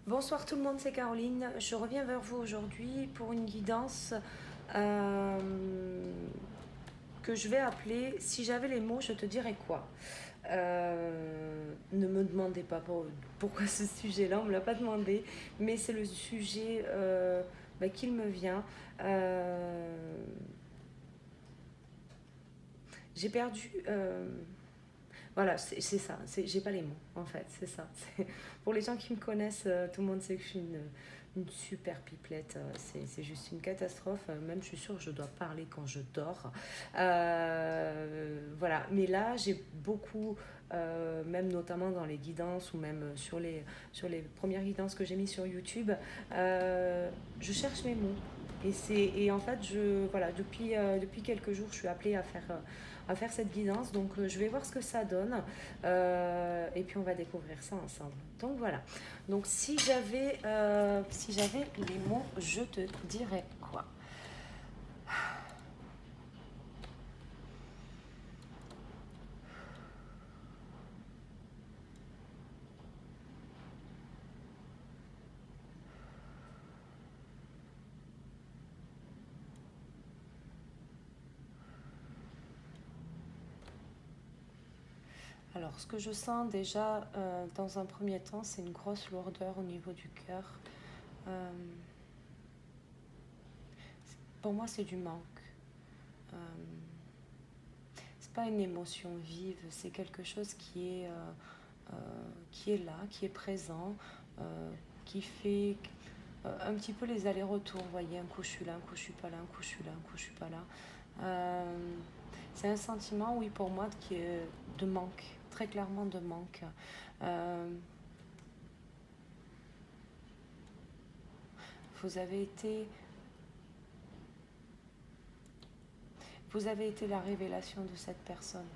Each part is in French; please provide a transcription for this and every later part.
Bonsoir tout le monde, c'est Caroline. Je reviens vers vous aujourd'hui pour une guidance euh, que je vais appeler Si j'avais les mots, je te dirais quoi. Ne me demandez pas pourquoi ce sujet-là, on ne me l'a pas demandé, mais c'est le sujet qu'il me vient. J'ai perdu. Voilà, c'est ça. J'ai pas les mots, en fait. C'est ça. Pour les gens qui me connaissent, tout le monde sait que je suis une super pipelette. C'est juste une catastrophe. Même, je suis sûre que je dois parler quand je dors. Voilà. Mais là, j'ai beaucoup, même notamment dans les guidances ou même sur les premières guidances que j'ai mises sur YouTube, je cherche mes mots. Et en fait, voilà, depuis quelques jours, je suis appelée à faire cette guidance. Donc, je vais voir ce que ça donne. Et puis, on va découvrir ça ensemble. Donc, voilà. Donc, si j'avais les mots, je te dirais quoi? Alors, ce que je sens déjà dans un premier temps, c'est une grosse lourdeur au niveau du cœur. Euh, pour moi, c'est du manque. Euh, c'est pas une émotion vive, c'est quelque chose qui est là, qui est présent, qui fait un petit peu les allers-retours. Vous voyez, un coup je suis là, un coup je suis pas là, un coup je suis là, un coup je suis pas là. C'est un sentiment, oui, pour moi, qui est de manque, très clairement de manque. Euh, vous avez été, vous avez été la révélation de cette personne,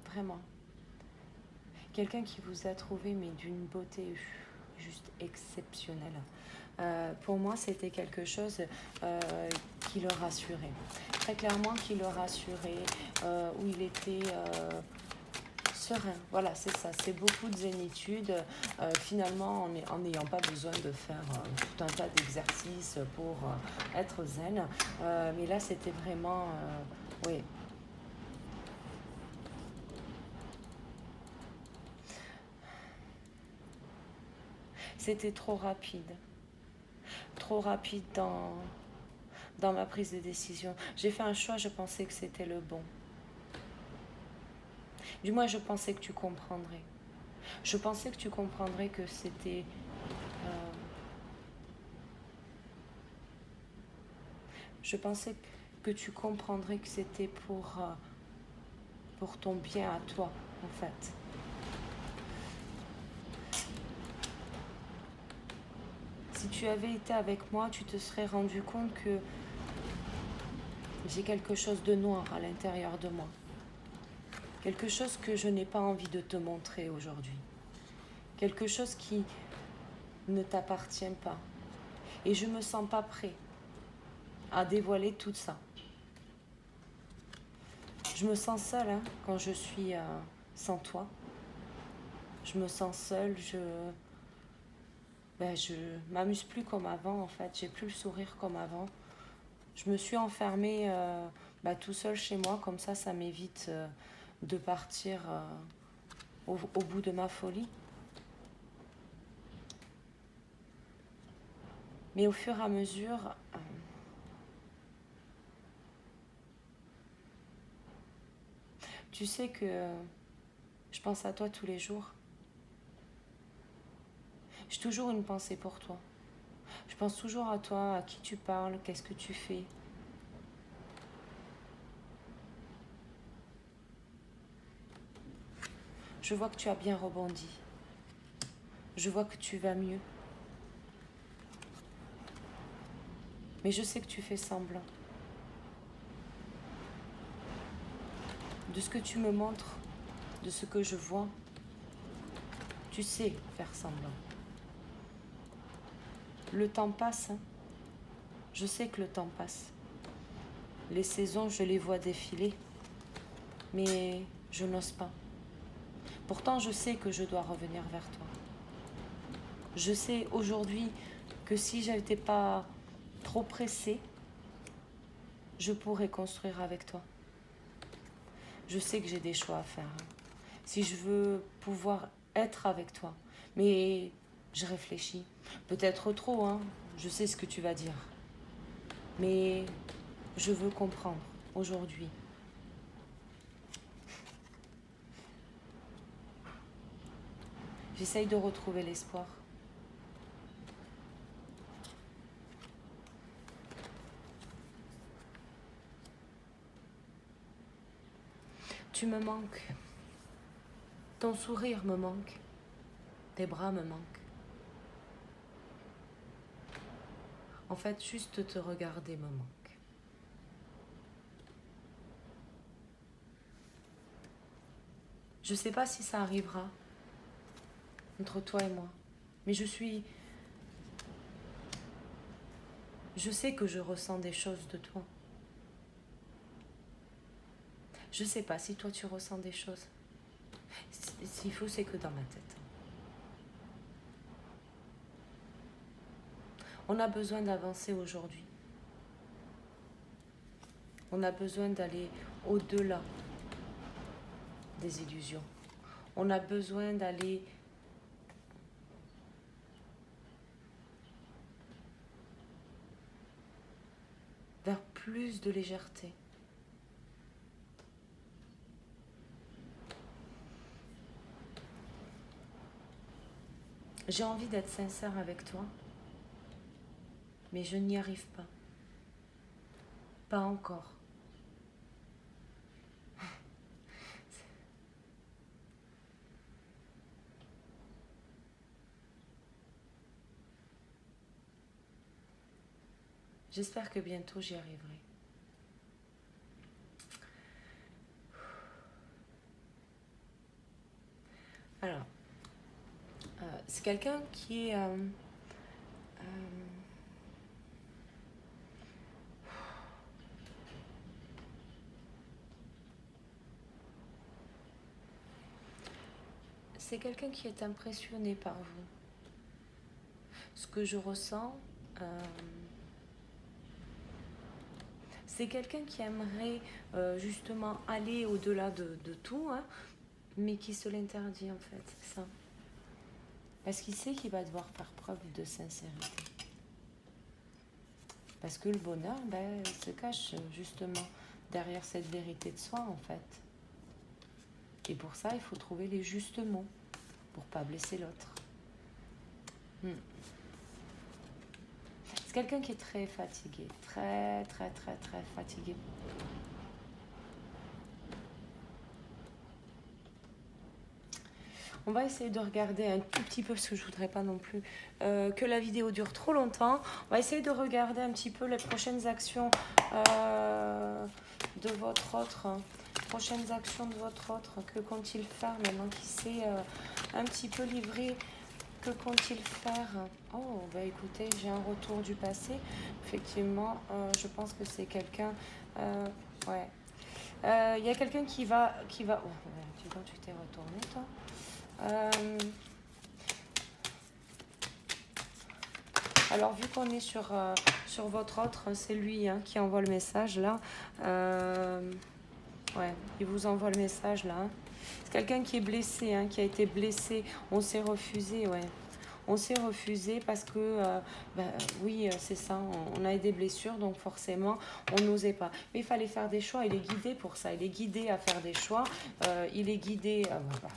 vraiment. Quelqu'un qui vous a trouvé, mais d'une beauté juste exceptionnelle. Pour moi, c'était quelque chose qui le rassurait. Très clairement, qui le rassurait, où il était serein. Voilà, c'est ça. C'est beaucoup de zénitude. Finalement, en n'ayant pas besoin de faire tout un tas d'exercices pour être zen. Mais là, c'était vraiment... oui. C'était trop rapide. Trop rapide dans ma prise de décision. J'ai fait un choix, je pensais que c'était le bon. Du moins, je pensais que tu comprendrais. Je pensais que tu comprendrais que c'était... euh, je pensais que tu comprendrais que c'était pour ton bien à toi, en fait. Si tu avais été avec moi, tu te serais rendu compte que j'ai quelque chose de noir à l'intérieur de moi. Quelque chose que je n'ai pas envie de te montrer aujourd'hui. Quelque chose qui ne t'appartient pas. Et je me sens pas prêt à dévoiler tout ça. Je me sens seule quand je suis sans toi. Je me sens seule, je m'amuse plus comme avant en fait. J'ai plus le sourire comme avant. Je me suis enfermée tout seul chez moi, comme ça m'évite de partir au bout de ma folie. Mais au fur et à mesure, tu sais que je pense à toi tous les jours. J'ai toujours une pensée pour toi. Je pense toujours à toi, à qui tu parles, qu'est-ce que tu fais. Je vois que tu as bien rebondi. Je vois que tu vas mieux. Mais je sais que tu fais semblant. De ce que tu me montres, de ce que je vois, tu sais faire semblant. Le temps passe, Je sais que le temps passe. Les saisons, je les vois défiler, mais je n'ose pas. Pourtant, je sais que je dois revenir vers toi. Je sais aujourd'hui que si je n'étais pas trop pressée, je pourrais construire avec toi. Je sais que j'ai des choix à faire. Si je veux pouvoir être avec toi. Mais je réfléchis. Peut-être trop, hein. Je sais ce que tu vas dire. Mais je veux comprendre aujourd'hui. J'essaye de retrouver l'espoir. Tu me manques. Ton sourire me manque. Tes bras me manquent. En fait, juste te regarder me manque. Je sais pas si ça arrivera entre toi et moi, mais je sais que je ressens des choses de toi. Je sais pas si toi tu ressens des choses. S'il faut, c'est que dans ma tête. On a besoin d'avancer aujourd'hui. On a besoin d'aller au-delà des illusions. On a besoin d'aller vers plus de légèreté. J'ai envie d'être sincère avec toi, mais je n'y arrive pas. Pas encore. J'espère que bientôt j'y arriverai. Alors, c'est quelqu'un qui est... c'est quelqu'un qui est impressionné par vous. Ce que je ressens, c'est quelqu'un qui aimerait justement aller au-delà de tout, hein, mais qui se l'interdit en fait, c'est ça. Parce qu'il sait qu'il va devoir faire preuve de sincérité. Parce que le bonheur, se cache justement derrière cette vérité de soi en fait. Et pour ça, il faut trouver les justes mots pour pas blesser l'autre. C'est quelqu'un qui est très fatigué, très fatigué. On va essayer de regarder un tout petit peu, parce que je voudrais pas non plus que la vidéo dure trop longtemps. On va essayer de regarder un petit peu les prochaines actions de votre autre. Prochaines actions de votre autre. Que compte-t-il faire maintenant qu'il s'est un petit peu livré? Que compte-t-il faire? Oh, écoutez, j'ai un retour du passé. Effectivement, je pense que c'est quelqu'un... ouais. Il y a quelqu'un qui va... Oh, tu t'es retourné, toi. Alors, vu qu'on est sur votre autre, c'est lui qui envoie le message, là. Ouais, il vous envoie le message, là. C'est quelqu'un qui est blessé, qui a été blessé. On s'est refusé, ouais. On s'est refusé parce que, oui, c'est ça, on a des blessures, donc forcément, on n'osait pas. Mais il fallait faire des choix, il est guidé pour ça, il est guidé à faire des choix, il est guidé,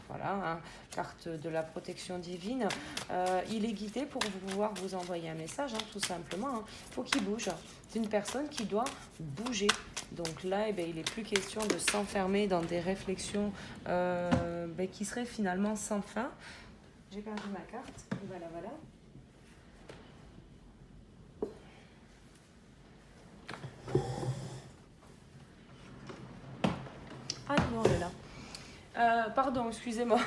voilà, carte de la protection divine, il est guidé pour pouvoir vous envoyer un message, tout simplement. Il faut qu'il bouge. C'est une personne qui doit bouger. Donc là, il n'est plus question de s'enfermer dans des réflexions qui seraient finalement sans fin. J'ai perdu ma carte. Voilà. Ah non, elle est là. Pardon, excusez-moi.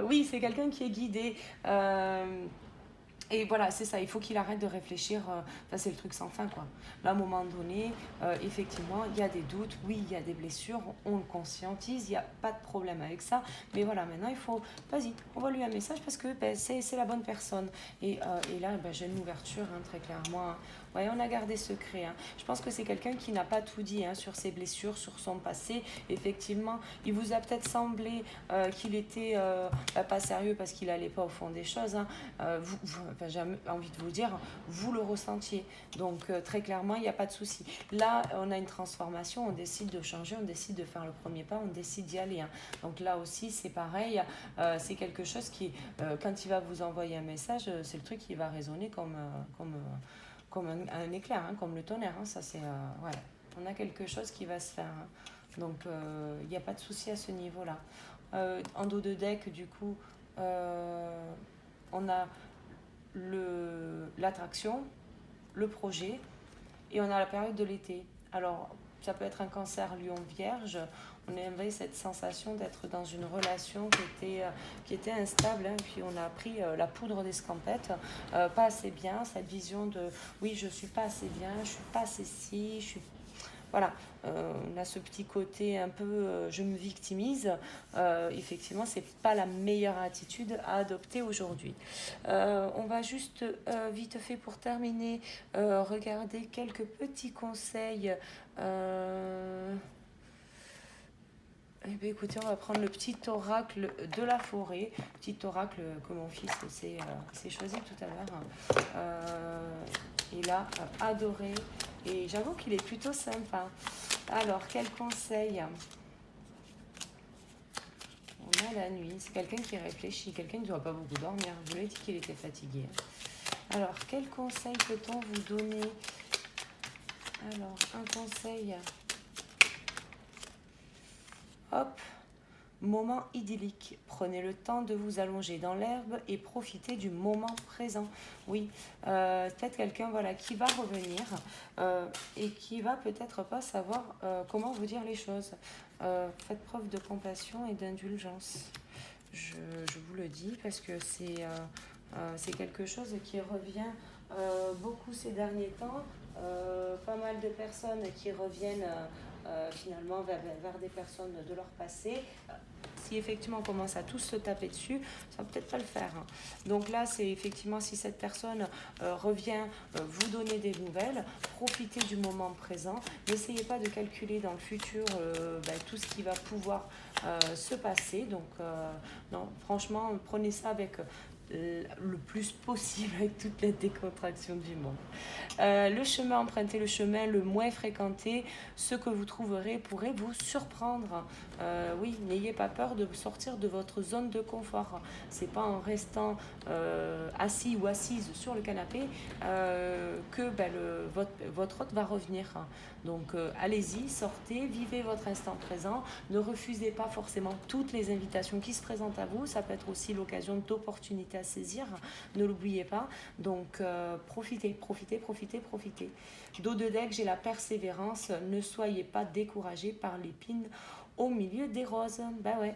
Oui, c'est quelqu'un qui est guidé. Et voilà, c'est ça, il faut qu'il arrête de réfléchir, enfin, c'est le truc sans fin, quoi. Là, à un moment donné, effectivement, il y a des doutes, oui, il y a des blessures, on le conscientise, il n'y a pas de problème avec ça, mais voilà, maintenant, il faut, vas-y, on va lui un message parce que ben, c'est la bonne personne. Et là, ben, j'ai une ouverture, hein, très clairement. Hein. Ouais, on a gardé secret. Hein. Je pense que c'est quelqu'un qui n'a pas tout dit hein, sur ses blessures, sur son passé. Effectivement, il vous a peut-être semblé qu'il était pas sérieux parce qu'il n'allait pas au fond des choses. Hein. Enfin, j'ai envie de vous dire, vous le ressentiez. Donc très clairement, il n'y a pas de souci. Là, on a une transformation, on décide de changer, on décide de faire le premier pas, on décide d'y aller. Hein. Donc là aussi, c'est pareil. C'est quelque chose qui, quand il va vous envoyer un message, c'est le truc qui va résonner comme un éclair, hein, comme le tonnerre. Hein. Ça, c'est, voilà. On a quelque chose qui va se faire. Hein. Donc, il n'y a pas de souci à ce niveau-là. En dos de deck, du coup, on a l'attraction, le projet, et on a la période de l'été. Alors, ça peut être un cancer lion-vierge. On avait cette sensation d'être dans une relation qui était instable. Hein, puis on a pris la poudre d'escampette, pas assez bien, cette vision de oui, je suis pas assez bien, je suis pas assez si, je suis voilà, on a ce petit côté un peu je me victimise. Effectivement, c'est pas la meilleure attitude à adopter aujourd'hui. On va juste vite fait pour terminer regarder quelques petits conseils. Eh bien, écoutez, on va prendre le petit oracle de la forêt, petit oracle que mon fils s'est choisi tout à l'heure. Il a adoré et j'avoue qu'il est plutôt sympa. Alors, quel conseil? On a la nuit, c'est quelqu'un qui réfléchit, quelqu'un qui ne doit pas beaucoup dormir. Je vous l'ai dit qu'il était fatigué. Alors, quel conseil peut-on vous donner? Alors, un conseil. Hop, moment idyllique. Prenez le temps de vous allonger dans l'herbe et profitez du moment présent. Oui, peut-être quelqu'un voilà, qui va revenir et qui va peut-être pas savoir comment vous dire les choses. Faites preuve de compassion et d'indulgence. Je vous le dis parce que c'est quelque chose qui revient beaucoup ces derniers temps. Pas mal de personnes qui reviennent finalement vers des personnes de leur passé. Si effectivement on commence à tous se taper dessus, ça va peut-être pas le faire. Hein. Donc là, c'est effectivement si cette personne revient vous donner des nouvelles, profitez du moment présent. N'essayez pas de calculer dans le futur tout ce qui va pouvoir se passer. Donc non, franchement, prenez ça avec le plus possible avec toute la décontraction du monde. Le chemin emprunté, le chemin le moins fréquenté, ce que vous trouverez pourrait vous surprendre. Oui, n'ayez pas peur de sortir de votre zone de confort. C'est pas en restant assis ou assise sur le canapé que votre hôte va revenir. Donc allez-y, sortez, vivez votre instant présent. Ne refusez pas forcément toutes les invitations qui se présentent à vous. Ça peut être aussi l'occasion d'opportunités à saisir. Ne l'oubliez pas. Donc profitez. Dos de deck, j'ai la persévérance. Ne soyez pas découragés par l'épine au milieu des roses. Ben ouais.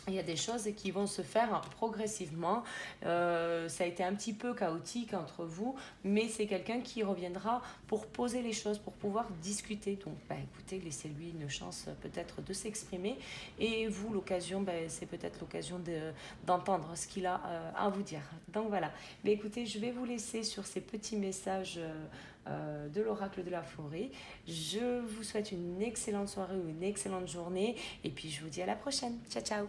Il y a des choses qui vont se faire progressivement. Ça a été un petit peu chaotique entre vous, mais c'est quelqu'un qui reviendra pour poser les choses, pour pouvoir discuter. Donc, écoutez, laissez-lui une chance peut-être de s'exprimer. Et vous, l'occasion, c'est peut-être l'occasion d'entendre ce qu'il a à vous dire. Donc voilà. Mais écoutez, je vais vous laisser sur ces petits messages de l'oracle de la forêt. Je vous souhaite une excellente soirée ou une excellente journée. Et puis, je vous dis à la prochaine. Ciao, ciao.